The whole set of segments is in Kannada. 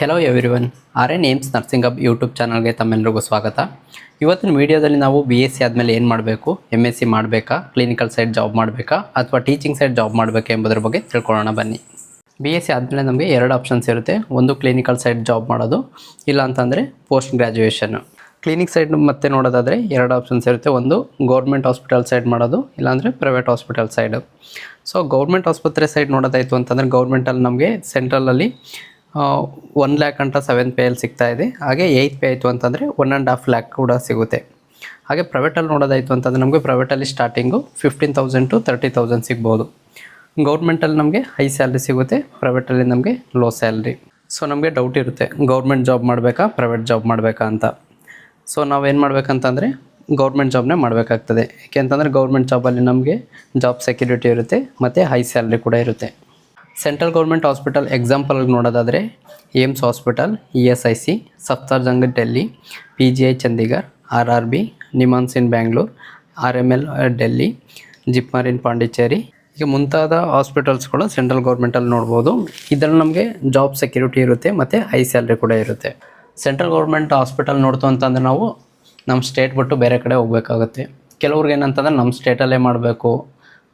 Hello everyone, RN AIIMS nursing hub YouTube ಚಾನಲ್ಗೆ ತಮ್ಮೆಲ್ಲರಿಗೂ ಸ್ವಾಗತ. ಇವತ್ತಿನ ವಿಡಿಯೋದಲ್ಲಿ ನಾವು BSc ಆದಮೇಲೆ ಏನು ಮಾಡಬೇಕು, MSc ಮಾಡಬೇಕಾ, ಕ್ಲಿನಿಕಲ್ ಸೈಡ್ ಜಾಬ್ ಮಾಡಬೇಕಾ ಅಥವಾ ಟೀಚಿಂಗ್ ಸೈಡ್ ಜಾಬ್ ಮಾಡಬೇಕಾ ಎಂಬುದರ ಬಗ್ಗೆ ತಿಳ್ಕೊಳ್ಳೋಣ ಬನ್ನಿ. BSc ಆದಮೇಲೆ ನಮಗೆ ಎರಡು ಆಪ್ಷನ್ಸ್ ಇರುತ್ತೆ. ಒಂದು ಕ್ಲಿನಿಕಲ್ ಸೈಡ್ ಜಾಬ್ ಮಾಡೋದು, ಇಲ್ಲ ಅಂತಂದರೆ ಪೋಸ್ಟ್ ಗ್ರ್ಯಾಜುಯೇಷನ್ನು. ಕ್ಲಿನಿಕ್ ಸೈಡ್ ಮತ್ತೆ ನೋಡೋದಾದರೆ ಎರಡು ಆಪ್ಷನ್ಸ್ ಇರುತ್ತೆ. ಒಂದು ಗೌರ್ಮೆಂಟ್ ಹಾಸ್ಪಿಟಲ್ ಸೈಡ್ ಮಾಡೋದು, ಇಲ್ಲಾಂದರೆ private hospital side. So government ಆಸ್ಪತ್ರೆ ಸೈಡ್ ನೋಡೋದಾಯಿತು ಅಂತಂದರೆ ಗೌರ್ಮೆಂಟಲ್ಲಿ ನಮಗೆ ಸೆಂಟ್ರಲಲ್ಲಿ 1 lakh ಅಂತ 7th ಪೇ ಅಲ್ಲಿ ಸಿಗ್ತಾ ಇದೆ. ಹಾಗೆ 8th ಪೇ ಆಯಿತು ಅಂತಂದರೆ 1.5 lakh ಕೂಡ ಸಿಗುತ್ತೆ. ಹಾಗೆ ಪ್ರೈವೇಟಲ್ಲಿ ನೋಡೋದಾಯಿತು ಅಂತಂದರೆ ನಮಗೆ ಪ್ರೈವೇಟಲ್ಲಿ ಸ್ಟಾರ್ಟಿಂಗು 15,000 to 30,000 ಸಿಗ್ಬೋದು. ಗೌರ್ಮೆಂಟಲ್ಲಿ ನಮಗೆ ಹೈ ಸ್ಯಾಲ್ರಿ ಸಿಗುತ್ತೆ, ಪ್ರೈವೇಟಲ್ಲಿ ನಮಗೆ ಲೋ ಸ್ಯಾಲ್ರಿ. ಸೊ ನಮಗೆ ಡೌಟ್ ಇರುತ್ತೆ, ಗೌರ್ಮೆಂಟ್ ಜಾಬ್ ಮಾಡಬೇಕಾ ಪ್ರೈವೇಟ್ ಜಾಬ್ ಮಾಡಬೇಕಾ ಅಂತ. ಸೊ ನಾವೇನು ಮಾಡಬೇಕಂತಂದರೆ ಗೌರ್ಮೆಂಟ್ ಜಾಬ್ನೇ ಮಾಡಬೇಕಾಗ್ತದೆ. ಏಕೆಂತಂದರೆ ಗೌರ್ಮೆಂಟ್ ಜಾಬಲ್ಲಿ ನಮಗೆ ಜಾಬ್ ಸೆಕ್ಯೂರಿಟಿ ಇರುತ್ತೆ ಮತ್ತು ಹೈ ಸ್ಯಾಲ್ರಿ ಕೂಡ ಇರುತ್ತೆ. ಸೆಂಟ್ರಲ್ ಗೌರ್ಮೆಂಟ್ ಹಾಸ್ಪಿಟಲ್ ಎಕ್ಸಾಂಪಲ್ಗೆ ನೋಡೋದಾದರೆ AIIMS hospital, ESIC, Safdarjung Delhi, PGI Chandigarh, RRB, NIMHANS in Bangalore, RML Delhi, JIPMER in Pondicherry, ಈಗ ಮುಂತಾದ ಹಾಸ್ಪಿಟಲ್ಸ್ಗಳು ಸೆಂಟ್ರಲ್ ಗೌರ್ಮೆಂಟಲ್ಲಿ ನೋಡ್ಬೋದು. ಇದರಲ್ಲಿ ನಮಗೆ ಜಾಬ್ ಸೆಕ್ಯೂರಿಟಿ ಇರುತ್ತೆ ಮತ್ತು ಹೈ ಸ್ಯಾಲ್ರಿ ಕೂಡ ಇರುತ್ತೆ. ಸೆಂಟ್ರಲ್ ಗೌರ್ಮೆಂಟ್ ಹಾಸ್ಪಿಟಲ್ ನೋಡ್ತು ಅಂತಂದರೆ ನಾವು ನಮ್ಮ ಸ್ಟೇಟ್ ಬಿಟ್ಟು ಬೇರೆ ಕಡೆ ಹೋಗಬೇಕಾಗುತ್ತೆ. ಕೆಲವ್ರಿಗೆ ಏನಂತಂದರೆ ನಮ್ಮ ಸ್ಟೇಟಲ್ಲೇ ಮಾಡಬೇಕು,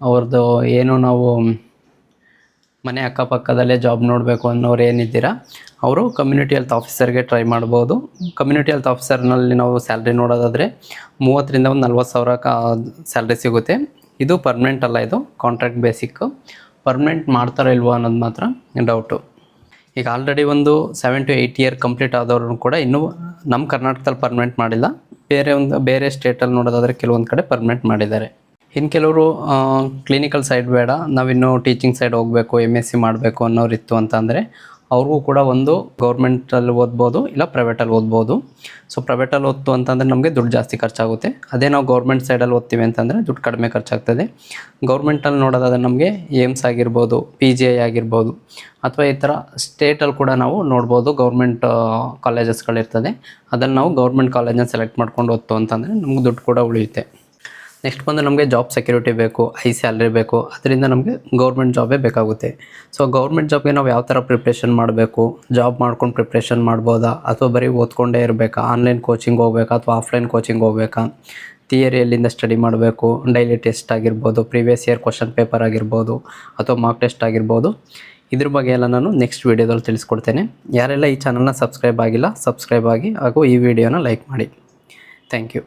ಅವ್ರದ್ದು ಏನು ನಾವು ಮನೆ ಅಕ್ಕಪಕ್ಕದಲ್ಲೇ ಜಾಬ್ ನೋಡಬೇಕು ಅನ್ನೋರು ಏನಿದ್ದೀರಾ ಅವರು ಕಮ್ಯುನಿಟಿ ಹೆಲ್ತ್ ಆಫೀಸರ್ಗೆ ಟ್ರೈ ಮಾಡ್ಬೋದು. ಕಮ್ಯುನಿಟಿ ಹೆಲ್ತ್ ಆಫೀಸರ್ನಲ್ಲಿ ನಾವು ಸ್ಯಾಲ್ರಿ ನೋಡೋದಾದರೆ 30,000 to 40,000 ಸ್ಯಾಲ್ರಿ ಸಿಗುತ್ತೆ. ಇದು ಪರ್ಮನೆಂಟ್ ಅಲ್ಲ, ಇದು ಕಾಂಟ್ರಾಕ್ಟ್ ಬೇಸಿಕ್ಕು. ಪರ್ಮನೆಂಟ್ ಮಾಡ್ತಾರೋ ಇಲ್ವೋ ಅನ್ನೋದು ಮಾತ್ರ ಡೌಟು. ಈಗ ಆಲ್ರೆಡಿ ಒಂದು 7 to 8 year ಕಂಪ್ಲೀಟ್ ಆದವ್ರು ಕೂಡ ಇನ್ನೂ ನಮ್ಮ ಕರ್ನಾಟಕದಲ್ಲಿ ಪರ್ಮನೆಂಟ್ ಮಾಡಿಲ್ಲ. ಬೇರೆ ಸ್ಟೇಟಲ್ಲಿ ನೋಡೋದಾದರೆ ಕೆಲವೊಂದು ಕಡೆ ಪರ್ಮನೆಂಟ್ ಮಾಡಿದ್ದಾರೆ. ಇನ್ನು ಕೆಲವರು ಕ್ಲಿನಿಕಲ್ ಸೈಡ್ ಬೇಡ, ನಾವಿನ್ನೂ ಟೀಚಿಂಗ್ ಸೈಡ್ ಹೋಗಬೇಕು, MSc ಮಾಡಬೇಕು ಅನ್ನೋರು ಇತ್ತು ಅಂತಂದರೆ ಅವ್ರಿಗೂ ಕೂಡ ಒಂದು ಗೌರ್ಮೆಂಟಲ್ಲಿ ಓದ್ಬೋದು, ಇಲ್ಲ ಪ್ರೈವೇಟಲ್ಲಿ ಓದ್ಬೋದು. ಸೊ ಪ್ರೈವೇಟಲ್ಲಿ ಓದ್ತು ಅಂತಂದರೆ ನಮಗೆ ದುಡ್ಡು ಜಾಸ್ತಿ ಖರ್ಚಾಗುತ್ತೆ. ಅದೇ ನಾವು ಗೌರ್ಮೆಂಟ್ ಸೈಡಲ್ಲಿ ಓದ್ತೀವಿ ಅಂತಂದರೆ ದುಡ್ಡು ಕಡಿಮೆ ಖರ್ಚಾಗ್ತದೆ. ಗೌರ್ಮೆಂಟಲ್ಲಿ ನೋಡೋದಾದರೆ ನಮಗೆ ಏಮ್ಸ್ ಆಗಿರ್ಬೋದು, PGI ಆಗಿರ್ಬೋದು, ಅಥವಾ ಈ ಥರ ಸ್ಟೇಟಲ್ಲಿ ಕೂಡ ನಾವು ನೋಡ್ಬೋದು. ಗೌರ್ಮೆಂಟ್ ಕಾಲೇಜಸ್ಗಳಿರ್ತದೆ, ಅದನ್ನು ನಾವು ಗೌರ್ಮೆಂಟ್ ಕಾಲೇಜನ್ನ ಸೆಲೆಕ್ಟ್ ಮಾಡ್ಕೊಂಡು ಓದ್ತು ಅಂತಂದರೆ ನಮ್ಗೆ ದುಡ್ಡು ಕೂಡ ಉಳಿಯುತ್ತೆ. ನೆಕ್ಸ್ಟ್ ಬಂದು ನಮಗೆ ಜಾಬ್ ಸೆಕ್ಯೂರಿಟಿ ಬೇಕು, ಹೈ ಸ್ಯಾಲ್ರಿ ಬೇಕು, ಅದರಿಂದ ನಮಗೆ ಗೌರ್ಮೆಂಟ್ ಜಾಬೇ ಬೇಕಾಗುತ್ತೆ. ಸೊ ಗೌರ್ಮೆಂಟ್ ಜಾಬ್ಗೆ ನಾವು ಯಾವ ಥರ ಪ್ರಿಪ್ರೇಷನ್ ಮಾಡಬೇಕು, ಜಾಬ್ ಮಾಡ್ಕೊಂಡು ಪ್ರಿಪ್ರೇಷನ್ ಮಾಡ್ಬೋದಾ ಅಥವಾ ಬರೀ ಓದ್ಕೊಂಡೇ ಇರಬೇಕಾ, ಆನ್ಲೈನ್ ಕೋಚಿಂಗ್ ಹೋಗ್ಬೇಕಾ ಅಥವಾ ಆಫ್ಲೈನ್ ಕೋಚಿಂಗ್ ಹೋಗ್ಬೇಕಾ, ಥಿಯರಿಯಲ್ಲಿಂದ ಸ್ಟಡಿ ಮಾಡಬೇಕು, ಡೈಲಿ ಟೆಸ್ಟ್ ಆಗಿರ್ಬೋದು, ಪ್ರೀವಿಯಸ್ ಇಯರ್ ಕ್ವಶನ್ ಪೇಪರ್ ಆಗಿರ್ಬೋದು ಅಥವಾ ಮಾರ್ಕ್ ಟೆಸ್ಟ್ ಆಗಿರ್ಬೋದು, ಇದ್ರ ಬಗ್ಗೆ ಎಲ್ಲ ನಾನು ನೆಕ್ಸ್ಟ್ ವೀಡಿಯೋದಲ್ಲಿ ತಿಳಿಸ್ಕೊಡ್ತೇನೆ. ಯಾರೆಲ್ಲ ಈ ಚಾನಲ್ನ ಸಬ್ಸ್ಕ್ರೈಬ್ ಆಗಿಲ್ಲ ಸಬ್ಸ್ಕ್ರೈಬ್ ಆಗಿ ಹಾಗೂ ಈ ವಿಡಿಯೋನ ಲೈಕ್ ಮಾಡಿ. Thank you.